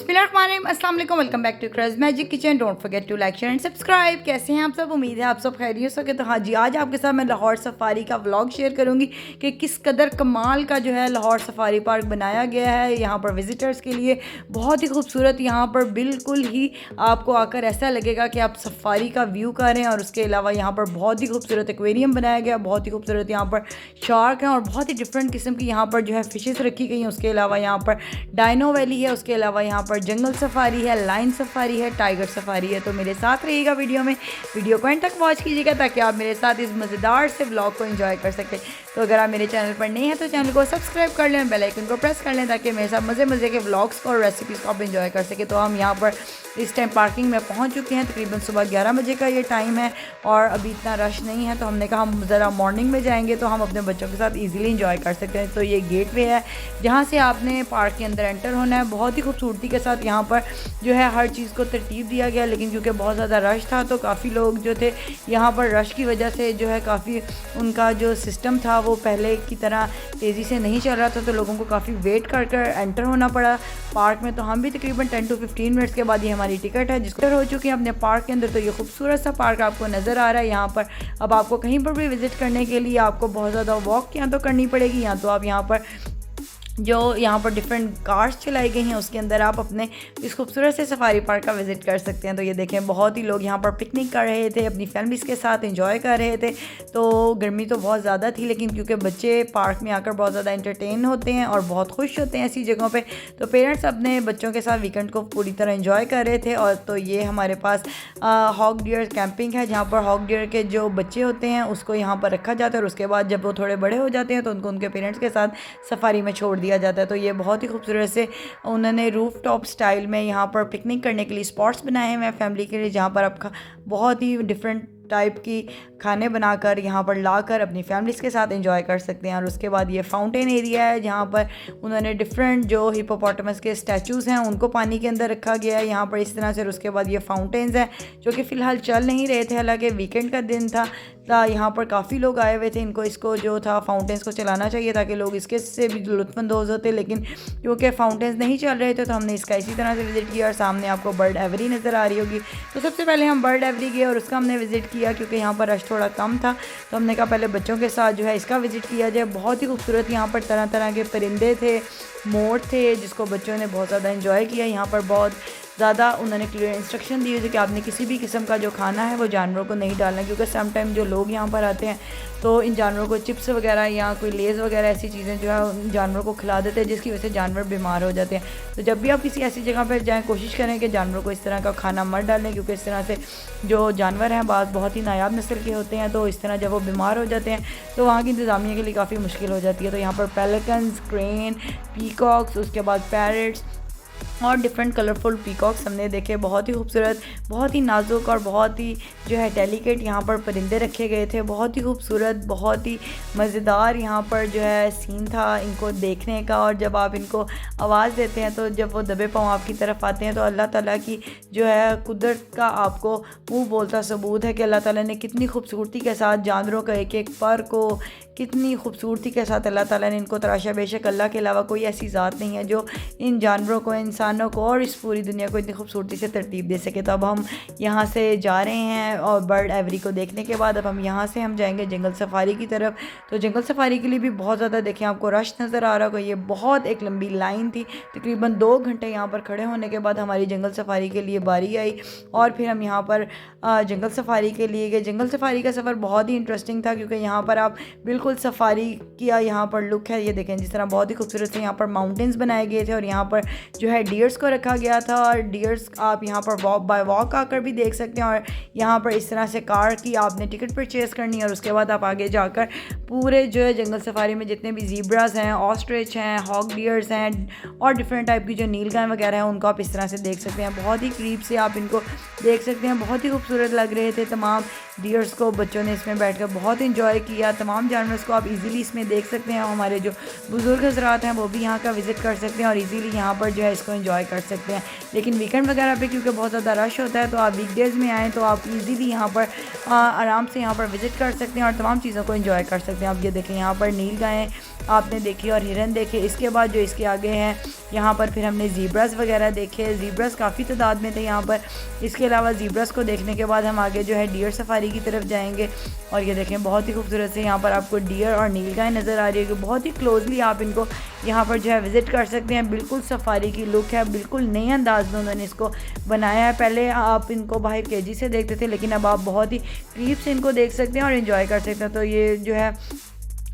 बिस्मिल्लाहिर्रहमानिर्रहीम, अस्सलाम वालेकुम, वेलकम बैक टू क्रज magic kitchen. Don't forget to like share and subscribe. कैसे हैं आप सब? उम्मीद है आप सब खैरियत से होंगे। तो हाँ जी, आज आपके साथ मैं लाहौर सफारी का व्लॉग शेयर करूंगी कि किस कदर कमाल का जो है लाहौर सफारी पार्क बनाया गया है यहाँ पर विजिटर्स के लिए। बहुत ही खूबसूरत, यहाँ पर बिल्कुल ही आपको आकर ऐसा लगेगा कि आप सफारी का व्यू कर रहे हैं। और उसके अलावा यहाँ पर बहुत ही खूबसूरत एक्वेरियम बनाया गया, बहुत ही खूबसूरत यहाँ पर शार्क हैं और बहुत ही डिफरेंट किस्म की यहाँ पर जो है फिशेस रखी गई हैं। उसके अलावा यहाँ पर डायनो वैली है, उसके अलावा यहाँ पर जंगल सफारी है, लाइन सफारी है, टाइगर सफारी है। तो मेरे साथ रहिएगा वीडियो में, वीडियो को एंड तक वॉच कीजिएगा ताकि आप मेरे साथ इस मज़ेदार से व्लॉग को एंजॉय कर सकें। तो अगर आप मेरे चैनल पर नए हैं तो चैनल को सब्सक्राइब कर लें, बेल आइकन को प्रेस कर लें ताकि मेरे साथ मज़े के व्लॉग्स को और रेसिपीज़ को आप एंजॉय कर सकें। तो हम यहाँ पर इस टाइम पार्किंग में पहुँच चुके हैं, तकरीबन सुबह 11 बजे का ये टाइम है और अभी इतना रश नहीं है। तो हमने कहा हम ज़रा मॉर्निंग में जाएंगे तो हम अपने बच्चों के साथ ईजिली इंजॉय कर सकते हैं। तो ये गेट वे है जहाँ से आपने पार्क के अंदर एंटर होना है। बहुत ही खूबसूरती के साथ यहाँ पर जो है हर चीज़ को तरतीब दिया गया, लेकिन क्योंकि बहुत ज़्यादा रश था तो काफ़ी लोग जो थे यहाँ पर रश की वजह से जो है काफ़ी उनका जो सिस्टम था वो पहले की तरह तेज़ी से नहीं चल रहा था। तो लोगों को काफ़ी वेट कर एंटर होना पड़ा पार्क में। तो हम भी तकरीबन 10 to 15 मिनट्स के बाद ये हमारी टिकट है जिसको हो चुकी है अपने पार्क के अंदर। तो ये खूबसूरत सा पार्क आपको नज़र आ रहा है यहाँ पर। अब आपको कहीं पर भी विज़िट करने के लिए आपको बहुत ज़्यादा वॉक या तो करनी पड़ेगी, या तो आप यहाँ पर जो यहाँ पर डिफरेंट कार्स चलाई गई हैं उसके अंदर आप अपने इस खूबसूरत से सफारी पार्क का विज़िट कर सकते हैं। तो ये देखें, बहुत ही लोग यहाँ पर पिकनिक कर रहे थे, अपनी फैमिलीज़ के साथ एंजॉय कर रहे थे। तो गर्मी तो बहुत ज़्यादा थी, लेकिन क्योंकि बच्चे पार्क में आकर बहुत ज़्यादा एंटरटेन होते हैं और बहुत खुश होते हैं ऐसी जगहों पे, तो पेरेंट्स अपने बच्चों के साथ वीकेंड को पूरी तरह एंजॉय कर रहे थे। और तो ये हमारे पास हॉग डियर कैंपिंग है जहाँ पर हॉग डियर के जो बच्चे होते हैं उसको यहाँ पर रखा जाता है और उसके बाद जब वो थोड़े बड़े हो जाते हैं तो उनको उनके पेरेंट्स के साथ सफारी में छोड़ दिया जाता है। तो ये बहुत ही खूबसूरत से उन्होंने रूफ टॉप स्टाइल में यहाँ पर पिकनिक करने के लिए स्पॉट्स बनाए हैं फैमिली के लिए, जहाँ पर आप बहुत ही डिफरेंट टाइप की खाने बनाकर यहाँ पर लाकर अपनी फैमिलीज़ के साथ एंजॉय कर सकते हैं। और उसके बाद ये फाउंटेन एरिया है जहाँ पर उन्होंने डिफरेंट जो हिपोपोटामस के स्टैचूज़ हैं उनको पानी के अंदर रखा गया है यहाँ पर इस तरह से। और उसके बाद ये फाउंटेन्स हैं जो कि फ़िलहाल चल नहीं रहे थे, हालांकि वीकेंड का दिन था। यहाँ पर काफ़ी लोग आए हुए थे, इसको जो था फाउंटेन्स को चलाना चाहिए ताकि लोग इसके से भी लुत्फ़अंदोज़ होते, लेकिन क्योंकि फाउंटेन्स नहीं चल रहे थे तो हमने इसका इसी तरह से विज़िट किया। और सामने आपको बर्ड एवरी नज़र आ रही होगी। तो सबसे पहले हम बर्ड एवरी गए और उसका हमने विज़िट किया क्योंकि यहाँ पर रश थोड़ा कम था। तो हमने कहा पहले बच्चों के साथ जो है इसका विज़िट किया जाए। बहुत ही खूबसूरत यहाँ पर तरह तरह के परिंदे थे, मोर थे, जिसको बच्चों ने बहुत ज़्यादा एंजॉय किया। यहाँ पर बहुत ज़्यादा उन्होंने क्लियर इंस्ट्रक्शन दी थी कि आपने किसी भी किस्म का जो खाना है वो जानवरों को नहीं डालना, क्योंकि सम टाइम जो लोग यहाँ पर आते हैं तो इन जानवरों को चिप्स वगैरह या कोई लेज़ वगैरह ऐसी चीज़ें जो है जानवरों को खिला देते हैं, जिसकी वजह से जानवर बीमार हो जाते हैं। तो जब भी आप किसी ऐसी जगह पर जाएँ कोशिश करें कि जानवरों को इस तरह का खाना मत डालें, क्योंकि इस तरह से जो जानवर हैं बहुत ही नायाब नस्ल के होते हैं। तो इस तरह जब वो बीमार हो जाते हैं तो वहाँ की इंतज़ामिया के लिए काफ़ी मुश्किल हो जाती है। तो यहाँ पर पेलिकन्स, क्रेन, पीकॉक्स, उसके बाद पैरट्स और डिफरेंट कलरफुल पीकॉक्स हमने देखे। बहुत ही खूबसूरत, बहुत ही नाजुक और बहुत ही जो है डेलिकेट यहाँ पर परिंदे रखे गए थे। बहुत ही खूबसूरत, बहुत ही मज़ेदार यहाँ पर जो है सीन था इनको देखने का। और जब आप इनको आवाज़ देते हैं तो जब वो दबे पाँव आपकी तरफ आते हैं तो अल्लाह ताला की जो है कुदरत का आपको मुँह बोलता सबूत है कि अल्लाह ताला ने कितनी खूबसूरती के साथ जानवरों का एक एक पर को कितनी खूबसूरती के साथ अल्लाह ताला ने इनको तराशा। बेशक अल्लाह के अलावा कोई ऐसी ज़ात नहीं है जो इन जानवरों को, इंसानों को और इस पूरी दुनिया को इतनी खूबसूरती से तरतीब दे सके। तो अब हम यहाँ से जा रहे हैं और बर्ड एवरी को देखने के बाद अब हम यहाँ से हम जाएंगे जंगल सफारी की तरफ। तो जंगल सफारी के लिए भी बहुत ज़्यादा देखें आपको रश नज़र आ रहा होगा। ये बहुत एक लंबी लाइन थी, तकरीबन 2 घंटे यहाँ पर खड़े होने के बाद हमारी जंगल सफारी के लिए बारी आई और फिर हम यहाँ पर जंगल सफारी के लिए गए। जंगल सफारी का सफ़र बहुत ही इंटरेस्टिंग था क्योंकि यहाँ पर आप बिल्कुल सफारी किया यहाँ पर लुक है। ये देखें जिस तरह बहुत ही खूबसूरत से यहाँ पर माउंटेन्स बनाए गए थे और यहाँ पर जो है डियर्स को रखा गया था। और डियर्स आप यहाँ पर वॉक बाय वॉक आकर भी देख सकते हैं। और यहाँ पर इस तरह से कार की आपने टिकट परचेज़ करनी है और उसके बाद आप आगे जाकर पूरे जो है जंगल सफारी में जितने भी ज़ीब्रास हैं, ऑस्ट्रिच हैं, हॉग डियर्स हैं और डिफरेंट टाइप की जो नीलगाय वगैरह हैं उनको आप इस तरह से देख सकते हैं। बहुत ही करीब से आप इनको देख सकते हैं। बहुत ही खूबसूरत लग रहे थे तमाम डियर्स को बच्चों ने इसमें बैठकर बहुत इंजॉय किया। तमाम जानवर्स को आप इजीली इसमें देख सकते हैं। हमारे जो बुज़ुर्ग हज़रात हैं वो भी यहाँ का विज़िट कर सकते हैं और इजीली यहाँ पर जो है इसको एंजॉय कर सकते हैं। लेकिन वीकेंड वगैरह पे क्योंकि बहुत ज़्यादा रश होता है तो आप वीकडेज़ में आएँ तो आप इजीली यहाँ पर आराम से यहाँ पर विज़िट कर सकते हैं और तमाम चीज़ों को एंजॉय कर सकते हैं। आप ये देखें यहाँ पर नील गायें आपने देखी और हिरन देखे। इसके बाद जो इसके आगे हैं यहाँ पर फिर हमने ज़ीब्रास वगैरह देखे। ज़ीब्रास काफ़ी तादाद में थे यहाँ पर। इसके अलावा ज़ीब्रास को देखने के बाद हम आगे जो है डियर सफारी की तरफ जाएंगे और ये देखें बहुत ही खूबसूरत से यहाँ पर आपको डियर और नीलगाय नज़र आ रही है कि बहुत ही क्लोजली आप इनको यहाँ पर जो है विज़िट कर सकते हैं। बिल्कुल सफारी की लुक है, बिल्कुल नए अंदाज में उन्होंने इसको बनाया है। पहले आप इनको बाहर केजी से देखते थे लेकिन अब आप बहुत ही करीब से इनको देख सकते हैं और इन्जॉय कर सकते हैं। तो ये जो है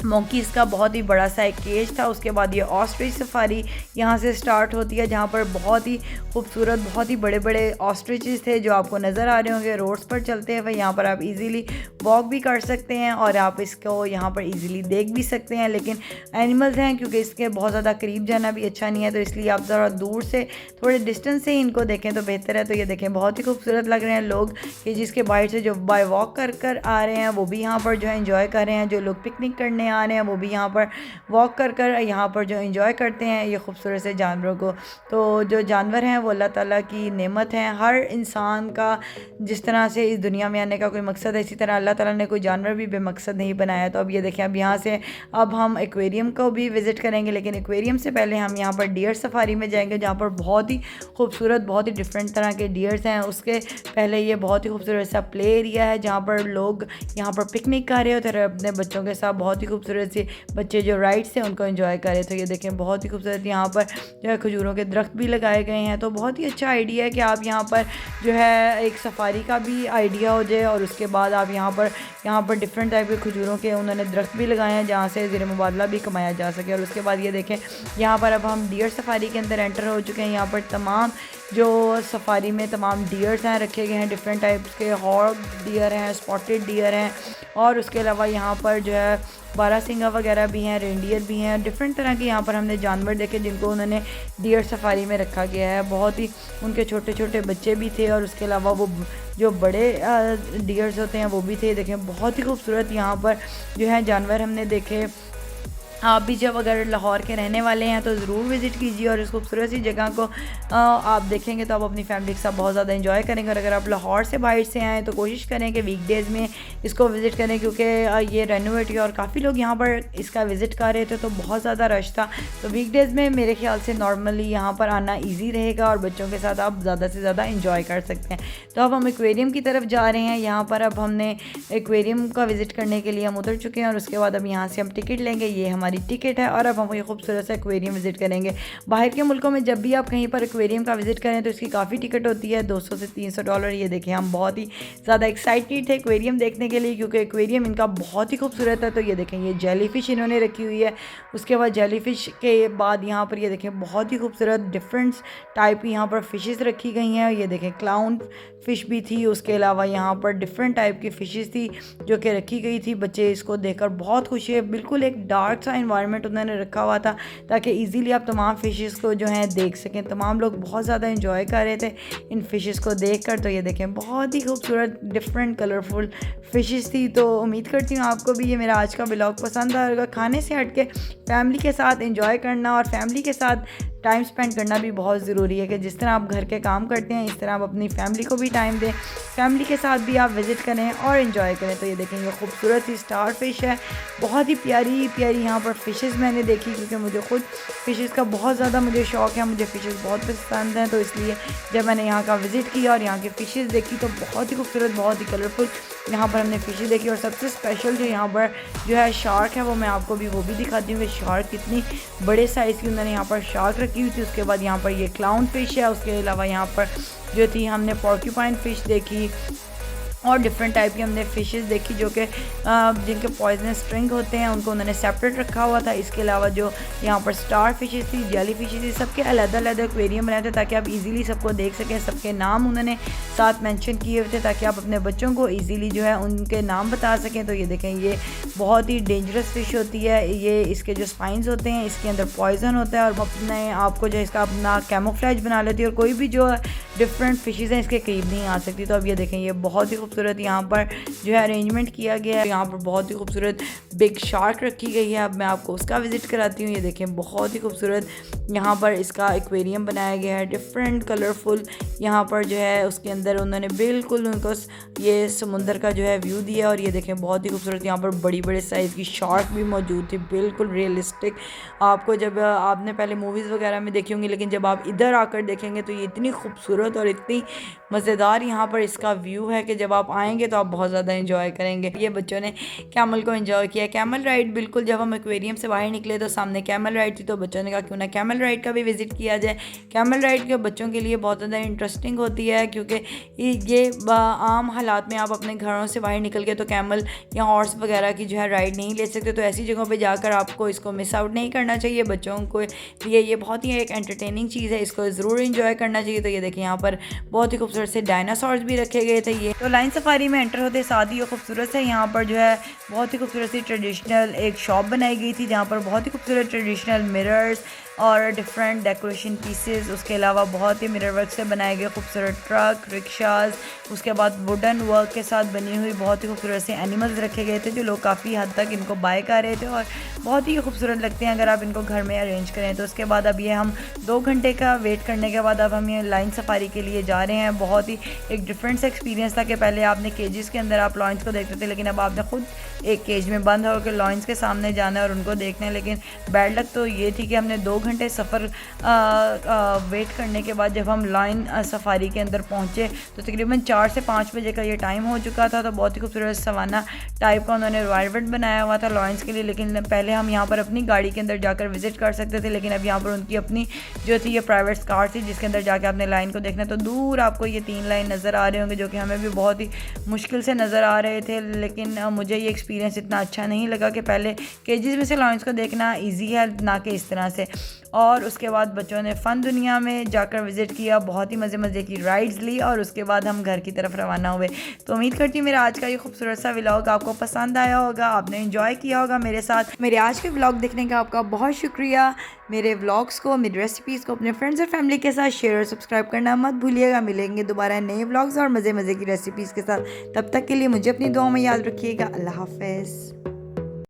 मोंकीज़ का बहुत ही बड़ा सा एक केज था। उसके बाद ये ऑस्ट्रिच सफारी यहाँ से स्टार्ट होती है जहाँ पर बहुत ही खूबसूरत बहुत ही बड़े बड़े ऑस्ट्रिचेस थे जो आपको नज़र आ रहे होंगे रोड्स पर चलते हुए। यहाँ पर आप इजीली वॉक भी कर सकते हैं और आप इसको यहाँ पर इजीली देख भी सकते हैं। लेकिन एनिमल्स हैं क्योंकि इसके बहुत ज़्यादा करीब जाना भी अच्छा नहीं है तो इसलिए आप ज़रा दूर से थोड़े डिस्टेंस से ही इनको देखें तो बेहतर है। तो ये देखें बहुत ही खूबसूरत लग रहे हैं लोग कि जिसके बाहर से जो बाय वॉक कर आ रहे हैं वो भी यहाँ पर जो है इंजॉय कर रहे हैं। जो लोग पिकनिक करने आ रहे हैं वो भी यहाँ पर वॉक कर यहाँ पर जो एंजॉय करते हैं ये खूबसूरत से जानवरों को। तो जो जानवर हैं वो अल्लाह ताला की नेमत हैं। हर इंसान का जिस तरह से इस दुनिया में आने का कोई मकसद है इसी तरह अल्लाह ताला ने कोई जानवर भी बेमकसद नहीं बनाया। तो अब ये देखें अब यहाँ से अब हम एक्वेरियम को भी विज़िट करेंगे लेकिन एक्वेरियम से पहले हम यहाँ पर डियर सफारी में जाएंगे जहाँ पर बहुत ही खूबसूरत बहुत ही डिफरेंट तरह के डियर्स हैं। उसके पहले ये बहुत ही खूबसूरत सा प्ले एरिया है जहाँ पर लोग यहाँ पर पिकनिक कर रहे होते हैं अपने बच्चों के साथ। बहुत ही खूबसूरत सी बच्चे जो राइड्स थे उनको एंजॉय कर रहे थे। ये देखें बहुत ही खूबसूरत यहाँ पर जो है खजूरों के दरख्त भी लगाए गए हैं। तो बहुत ही अच्छा आइडिया है कि आप यहाँ पर जो है एक सफारी का भी आइडिया हो जाए और उसके बाद आप यहाँ पर डिफरेंट टाइप के खजूरों के उन्होंने दरख्त भी लगाए हैं जहाँ से ज़ेर मुबादला भी कमाया जा सके। और उसके बाद ये देखें यहाँ पर अब हम डियर सफारी के अंदर एंटर हो चुके हैं। यहाँ पर तमाम जो सफारी में तमाम डियर्स हैं रखे गए हैं डिफरेंट टाइप्स के। हॉग डियर हैं, स्पॉटेड डियर हैं और उसके अलावा यहाँ पर जो है बारहसिंगा वगैरह भी हैं, रेंडियर भी हैं। डिफरेंट तरह के यहाँ पर हमने जानवर देखे जिनको उन्होंने डियर सफारी में रखा गया है। बहुत ही उनके छोटे छोटे बच्चे भी थे और उसके अलावा वो जो बड़े डियर्स होते हैं वो भी थे। देखें बहुत ही खूबसूरत यहाँ पर जो है जानवर हमने देखे। आप भी जब अगर लाहौर के रहने वाले हैं तो ज़रूर विज़िट कीजिए और इस खूबसूरत सी जगह को आप देखेंगे तो आप अपनी फैमिली के साथ बहुत ज़्यादा एंजॉय करेंगे। और अगर आप लाहौर से बाहर से आएँ तो कोशिश करें कि वीकडेज़ में इसको विज़िट करें क्योंकि ये रेनोवेट हुआ और काफ़ी लोग यहाँ पर इसका विज़िट कर रहे थे तो बहुत ज़्यादा रश था। तो वीकडेज़ में मेरे ख्याल से नॉर्मली यहाँ पर आना ईजी रहेगा और बच्चों के साथ आप ज़्यादा से ज़्यादा इंजॉय कर सकते हैं। तो अब हम एक्वेरियम की तरफ जा रहे हैं। यहाँ पर अब हमने एक्वेरियम का विज़िट करने के लिए हम उतर चुके हैं और उसके बाद अब यहाँ से हम टिकट लेंगे। ये हमारी टिकट है और अब हम ये खूबसूरत सा एक्वेरियम विज़िट करेंगे। बाहर के मुल्कों में जब भी आप कहीं पर एक्वेरियम का विज़िट करें तो इसकी काफ़ी टिकट होती है $200 से $300। ये देखें हम बहुत ही ज़्यादा एक्साइटेड थे एक्वेरियम देखने के लिए क्योंकि एक्वेरियम इनका बहुत ही खूबसूरत है। तो ये देखें ये जेलीफिश इन्होंने रखी हुई है। उसके बाद जेलीफिश के बाद यहाँ पर ये देखें बहुत ही खूबसूरत डिफरेंट टाइप की यहाँ पर फ़िशेस रखी गई हैं। ये देखें क्लाउन फ़िश भी थी। उसके अलावा यहाँ पर डिफरेंट टाइप की फ़िशेस थी जो कि रखी गई थी। बच्चे इसको देखकर बहुत खुश है। बिल्कुल एक डार्क सा इन्वायरमेंट उन्होंने रखा हुआ था ताकि इजीली आप तमाम फ़िशेस को जो है देख सकें। तमाम लोग बहुत ज़्यादा एंजॉय कर रहे थे इन फ़िशेस को देखकर। तो ये देखें बहुत ही खूबसूरत डिफरेंट कलरफुल फ़िशेस थी। तो उम्मीद करती हूँ आपको भी ये मेरा आज का व्लॉग पसंद आएगा। खाने से हट के फैमिली के साथ एंजॉय करना और फैमिली के साथ टाइम स्पेंड करना भी बहुत ज़रूरी है कि जिस तरह आप घर के काम करते हैं इस तरह आप अपनी फैमिली को भी टाइम दें। फैमिली के साथ भी आप विज़िट करें और एंजॉय करें। तो ये देखें ये खूबसूरत सी स्टार फिश है। बहुत ही प्यारी प्यारी यहाँ पर फ़िशेस मैंने देखी क्योंकि मुझे खुद फ़िशेस का बहुत ज़्यादा मुझे शौक़ है। मुझे फ़िशेस बहुत पसंद हैं तो इसलिए जब मैंने यहाँ का विज़िट किया और यहाँ की फ़िशेस देखी तो बहुत ही खूबसूरत बहुत ही कलरफुल यहाँ पर हमने फ़िशेस देखी। और सबसे स्पेशल जो यहाँ पर जो है शार्क है वो मैं आपको भी वो भी दिखाती हूँ कि शार्क कितनी बड़े साइज़ की उन्होंने यहाँ पर शार्क रखी हुई थी। उसके बाद यहाँ पर ये क्लाउन फ़िश है। उसके अलावा यहाँ पर जो थी हमने पोर्क्यूपाइन फ़िश देखी और डिफरेंट टाइप की हमने फ़िशेस देखी जो कि जिनके पॉइजनस स्ट्रिंग होते हैं उनको उन्होंने सेपरेट रखा हुआ था। इसके अलावा जो यहाँ पर स्टार फिशेस थी, जेली फिशेस थी, सबके अलग-अलग एक्वेरियम बनाए थे ताकि आप इजीली सबको देख सकें। सबके नाम उन्होंने साथ मेंशन किए हुए थे ताकि आप अपने बच्चों को इजीली जो है उनके नाम बता सकें। तो ये देखें ये बहुत ही डेंजरस फ़िश होती है। ये इसके जो स्पाइंस होते हैं इसके अंदर पॉइजन होता है और अपने आपको जो इसका अपना कैमोफ्लेज बना लेती है और कोई भी जो डिफरेंट फ़िशेज़ हैं इसके करीब नहीं आ सकती। तो अब ये देखें ये बहुत ही खूबसूरत यहाँ पर जो है अरेंजमेंट किया गया है। यहाँ पर बहुत ही खूबसूरत बिग शार्क रखी गई है। अब मैं आपको उसका विज़िट कराती हूँ। ये देखें बहुत ही खूबसूरत यहाँ पर इसका एक्वेरियम बनाया गया है, डिफरेंट कलरफुल। यहाँ पर जो है उसके अंदर उन्होंने बिल्कुल उनको ये समुंदर का जो है व्यू दिया। और ये देखें बहुत ही खूबसूरत यहाँ पर बड़ी बड़े साइज़ की शार्क भी मौजूद थी, बिल्कुल रियलिस्टिक। आपको जब आपने पहले मूवीज़ वगैरह में देखी होंगी, लेकिन जब आप इधर आकर देखेंगे तो ये इतनी खूबसूरत और इतनी मज़ेदार यहाँ पर इसका व्यू है कि जब आप आएंगे तो आप बहुत ज़्यादा इंजॉय करेंगे। ये बच्चों ने कैमल को इंजॉय किया। कैमल राइड बिल्कुल जब हम एक्वेरियम से बाहर निकले तो सामने कैमल राइड थी, तो बच्चों ने कहा क्यों ना कैमल राइड का भी विज़िट किया जाए। कैमल राइड के बच्चों के लिए बहुत ज़्यादा इंटरेस्टिंग होती है, क्योंकि ये आम हालात में आप अपने घरों से बाहर निकल के तो कैमल या हॉर्स वगैरह की जो है राइड नहीं ले सकते। तो ऐसी जगहों पे जाकर आपको इसको मिस आउट नहीं करना चाहिए। बच्चों को लिए ये बहुत ही एक एंटरटेनिंग चीज़ है, इसको ज़रूर इंजॉय करना चाहिए। तो ये देखिए यहाँ पर बहुत ही खूबसूरत से डायनासोर्स भी रखे गए थे। ये तो लाइन सफारी में एंटर होते साथ ही ये खूबसूरत से यहाँ पर जो है बहुत ही खूबसूरत सी ट्रेडिशनल एक शॉप बनाई गई थी, जहाँ पर बहुत ही खूबसूरत ट्रेडिशनल मिरर्स और डिफरेंट डेकोरेशन पीसेस, उसके अलावा बहुत ही मिरर वर्क से बनाए गए खूबसूरत ट्रक, रिक्शाज, उसके बाद वुडन वर्क के साथ बनी हुई बहुत ही खूबसूरत से एनिमल्स रखे गए थे, जो लोग काफ़ी हद तक इनको बाय कर रहे थे और बहुत ही खूबसूरत लगते हैं अगर आप इनको घर में अरेंज करें। तो उसके बाद अब ये हम 2 घंटे का वेट करने के बाद अब हम ये लाइन सफारी के लिए जा रहे हैं। बहुत ही एक डिफरेंट सा एक्सपीरियंस था कि पहले आपने केजेस के अंदर आप लॉयंस को देखते थे, लेकिन अब आपने खुद एक केज में बंद होकर लॉयंस के सामने जाना है और उनको देखना है। लेकिन बैड लक तो ये थी कि हमने 2 घंटे सफ़र वेट करने के बाद जब हम लाइन सफारी के अंदर पहुँचे तो तकरीबन 4 से 5 बजे का ये टाइम हो चुका था। तो बहुत ही खूबसूरत सवाना टाइप का उन्होंने एनवायरनमेंट बनाया हुआ था लॉयंस के लिए। लेकिन पहले हम यहाँ पर अपनी गाड़ी के अंदर जाकर विजिट कर सकते थे, लेकिन अब यहाँ पर उनकी अपनी जो थी ये प्राइवेट कार थी, जिसके अंदर जाके आपने लाइन को देखना। तो दूर आपको ये 3 लाइन नज़र आ रहे होंगे, जो कि हमें भी बहुत ही मुश्किल से नज़र आ रहे थे। लेकिन मुझे ये एक्सपीरियंस इतना अच्छा नहीं लगा कि पहले केजेस में से लॉयंस को देखना ईजी है, ना कि इस तरह से। और उसके बाद बच्चों ने फ़न दुनिया में जाकर विज़िट किया, बहुत ही मज़े की राइड्स ली और उसके बाद हम घर की तरफ रवाना हुए। तो उम्मीद करती हूँ मेरा आज का ये खूबसूरत सा व्लॉग आपको पसंद आया होगा, आपने एंजॉय किया होगा मेरे साथ। मेरे आज के व्लॉग देखने का आपका बहुत शुक्रिया। मेरे व्लॉग्स को, मेरी रेसिपीज़ को अपने फ्रेंड्स और फैमिली के साथ शेयर और सब्सक्राइब करना मत भूलिएगा। मिलेंगे दोबारा नए व्लॉग्स और मज़े की रेसिपीज़ के साथ। तब तक के लिए मुझे अपनी दुआओं में याद रखिएगा। अल्लाह हाफ़िज़।